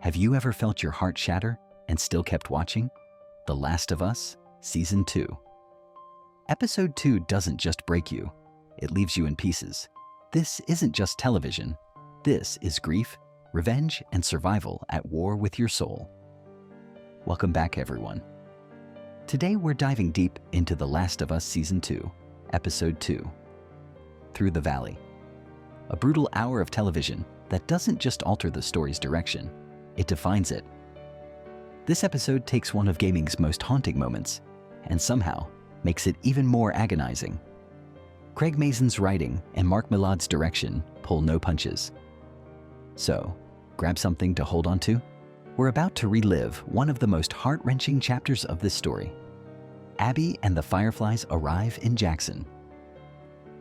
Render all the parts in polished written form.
Have you ever felt your heart shatter and still kept watching? The Last of Us, Season 2. Episode 2 doesn't just break you, it leaves you in pieces. This isn't just television. This is grief, revenge, and survival at war with your soul. Welcome back, everyone. Today we're diving deep into The Last of Us Season 2, Episode 2, Through the Valley. A brutal hour of television that doesn't just alter the story's direction, it defines it. This episode takes one of gaming's most haunting moments and somehow makes it even more agonizing. Craig Mazin's writing and Mark Millard's direction pull no punches. So, grab something to hold on to. We're about to relive one of the most heart-wrenching chapters of this story. Abby and the Fireflies arrive in Jackson.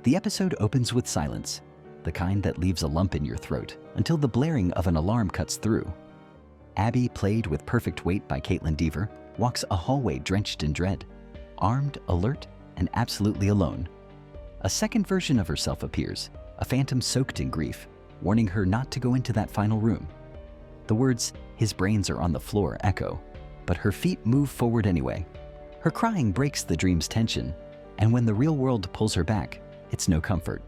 The episode opens with silence, the kind that leaves a lump in your throat until the blaring of an alarm cuts through. Abby, played with perfect weight by Caitlin Dever, walks a hallway drenched in dread, armed, alert, and absolutely alone. A second version of herself appears, a phantom soaked in grief, warning her not to go into that final room. The words, "His brains are on the floor," echo, but her feet move forward anyway. Her crying breaks the dream's tension, and when the real world pulls her back, it's no comfort.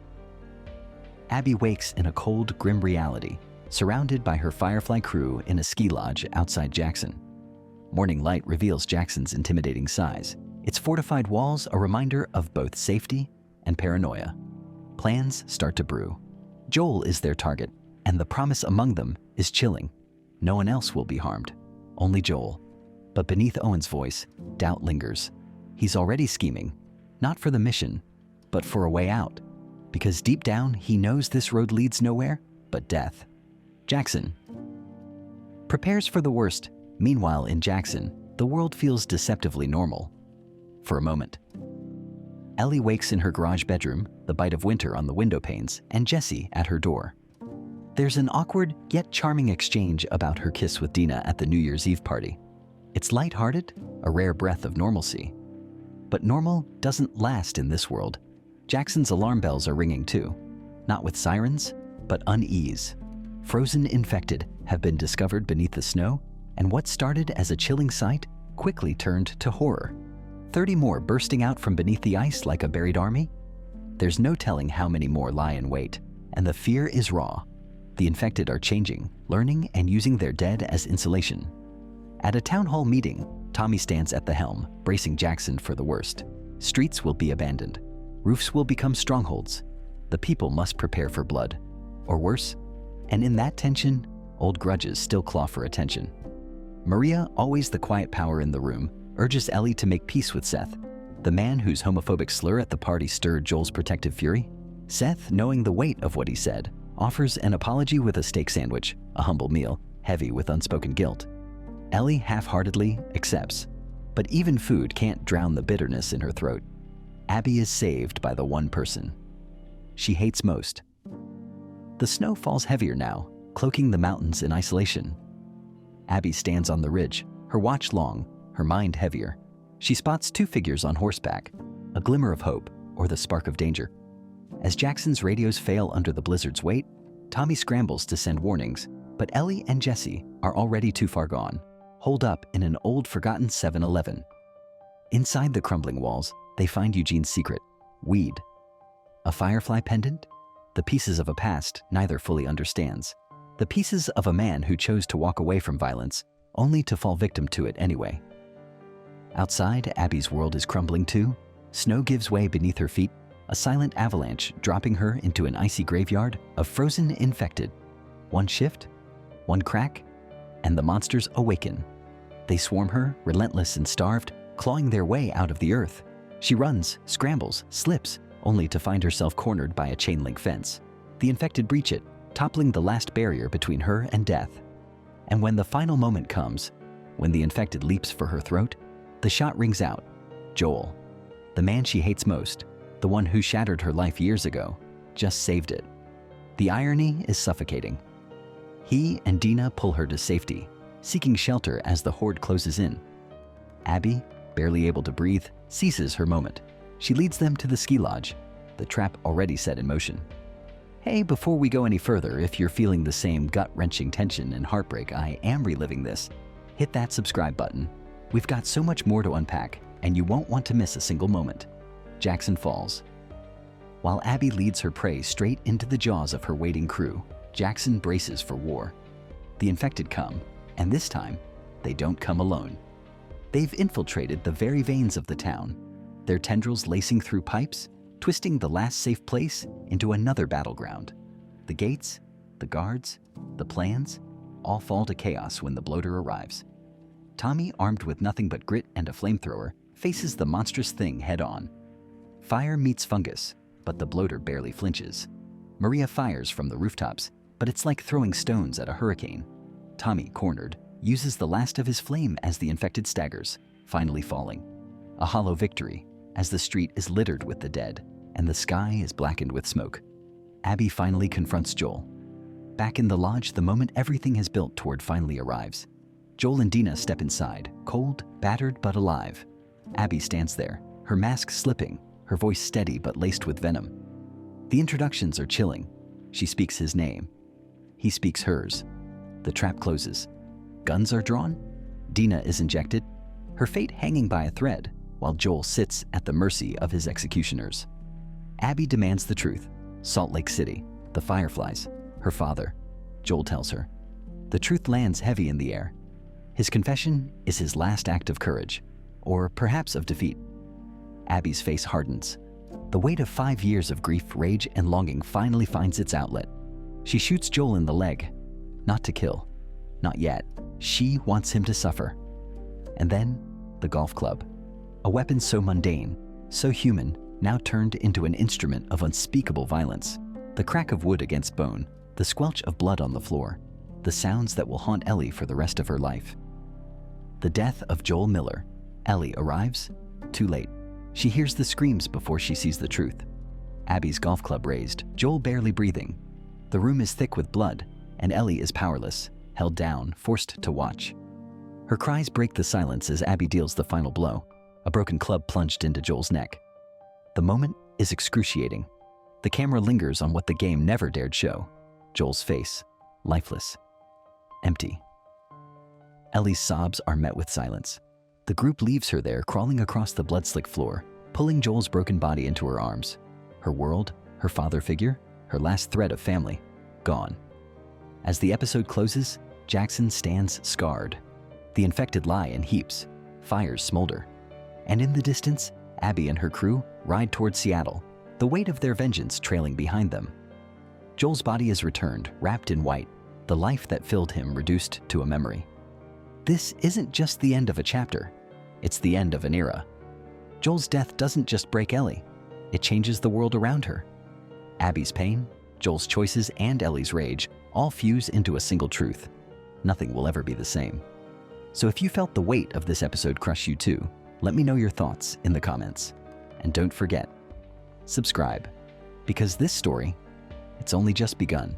Abby wakes in a cold, grim reality, surrounded by her Firefly crew in a ski lodge outside Jackson. Morning light reveals Jackson's intimidating size, its fortified walls a reminder of both safety and paranoia. Plans start to brew. Joel is their target, and the promise among them is chilling. No one else will be harmed, only Joel. But beneath Owen's voice, doubt lingers. He's already scheming, not for the mission, but for a way out. Because deep down, he knows this road leads nowhere but death. Jackson prepares for the worst. Meanwhile, in Jackson, the world feels deceptively normal. For a moment. Ellie wakes in her garage bedroom, the bite of winter on the window panes, and Jesse at her door. There's an awkward yet charming exchange about her kiss with Dina at the New Year's Eve party. It's lighthearted, a rare breath of normalcy. But normal doesn't last in this world. Jackson's alarm bells are ringing too. Not with sirens, but unease. Frozen infected have been discovered beneath the snow, and what started as a chilling sight quickly turned to horror. 30 more bursting out from beneath the ice like a buried army? There's no telling how many more lie in wait, and the fear is raw. The infected are changing, learning, and using their dead as insulation. At a town hall meeting, Tommy stands at the helm, bracing Jackson for the worst. Streets will be abandoned. Roofs will become strongholds. The people must prepare for blood, or worse. And in that tension, old grudges still claw for attention. Maria, always the quiet power in the room, urges Ellie to make peace with Seth, the man whose homophobic slur at the party stirred Joel's protective fury. Seth, knowing the weight of what he said, offers an apology with a steak sandwich, a humble meal, heavy with unspoken guilt. Ellie half-heartedly accepts, but even food can't drown the bitterness in her throat. Abby is saved by the one person she hates most. The snow falls heavier now, cloaking the mountains in isolation. Abby stands on the ridge, her watch long, her mind heavier. She spots two figures on horseback, a glimmer of hope or the spark of danger. As Jackson's radios fail under the blizzard's weight, Tommy scrambles to send warnings, but Ellie and Jesse are already too far gone, holed up in an old forgotten 7-Eleven. Inside the crumbling walls, they find Eugene's secret, weed. A firefly pendant? The pieces of a past neither fully understands. The pieces of a man who chose to walk away from violence, only to fall victim to it anyway. Outside, Abby's world is crumbling too. Snow gives way beneath her feet, a silent avalanche dropping her into an icy graveyard of frozen infected. One shift, one crack, and the monsters awaken. They swarm her, relentless and starved, clawing their way out of the earth. She runs, scrambles, slips, only to find herself cornered by a chain-link fence. The infected breach it, toppling the last barrier between her and death. And when the final moment comes, when the infected leaps for her throat, the shot rings out. Joel, the man she hates most, the one who shattered her life years ago, just saved it. The irony is suffocating. He and Dina pull her to safety, seeking shelter as the horde closes in. Abby, barely able to breathe, seizes her moment. She leads them to the ski lodge, the trap already set in motion. Hey, before we go any further, if you're feeling the same gut-wrenching tension and heartbreak I am reliving this, hit that subscribe button. We've got so much more to unpack, and you won't want to miss a single moment. Jackson falls. While Abby leads her prey straight into the jaws of her waiting crew, Jackson braces for war. The infected come, and this time, they don't come alone. They've infiltrated the very veins of the town, their tendrils lacing through pipes, twisting the last safe place into another battleground. The gates, the guards, the plans, all fall to chaos when the bloater arrives. Tommy, armed with nothing but grit and a flamethrower, faces the monstrous thing head-on. Fire meets fungus, but the bloater barely flinches. Maria fires from the rooftops, but it's like throwing stones at a hurricane. Tommy, cornered, uses the last of his flame as the infected staggers, finally falling. A hollow victory, as the street is littered with the dead, and the sky is blackened with smoke. Abby finally confronts Joel. Back in the lodge, the moment everything has built toward finally arrives. Joel and Dina step inside, cold, battered, but alive. Abby stands there, her mask slipping, her voice steady but laced with venom. The introductions are chilling. She speaks his name. He speaks hers. The trap closes. Guns are drawn. Dina is injected, her fate hanging by a thread, while Joel sits at the mercy of his executioners. Abby demands the truth. Salt Lake City, the Fireflies, her father. Joel tells her. The truth lands heavy in the air. His confession is his last act of courage, or perhaps of defeat. Abby's face hardens. The weight of 5 years of grief, rage, and longing finally finds its outlet. She shoots Joel in the leg. Not to kill. Not yet. She wants him to suffer. And then, the golf club. A weapon so mundane, so human, now turned into an instrument of unspeakable violence. The crack of wood against bone, the squelch of blood on the floor, the sounds that will haunt Ellie for the rest of her life. The death of Joel Miller. Ellie arrives, too late. She hears the screams before she sees the truth. Abby's golf club raised, Joel barely breathing. The room is thick with blood, and Ellie is powerless, held down, forced to watch. Her cries break the silence as Abby deals the final blow, a broken club plunged into Joel's neck. The moment is excruciating. The camera lingers on what the game never dared show. Joel's face, lifeless, empty. Ellie's sobs are met with silence. The group leaves her there, crawling across the blood-slick floor, pulling Joel's broken body into her arms. Her world, her father figure, her last thread of family, gone. As the episode closes, Jackson stands scarred. The infected lie in heaps, fires smolder. And in the distance, Abby and her crew ride toward Seattle, the weight of their vengeance trailing behind them. Joel's body is returned, wrapped in white, the life that filled him reduced to a memory. This isn't just the end of a chapter, it's the end of an era. Joel's death doesn't just break Ellie, it changes the world around her. Abby's pain, Joel's choices, and Ellie's rage all fuse into a single truth. Nothing will ever be the same. So if you felt the weight of this episode crush you too, let me know your thoughts in the comments. And don't forget, subscribe, because this story, it's only just begun.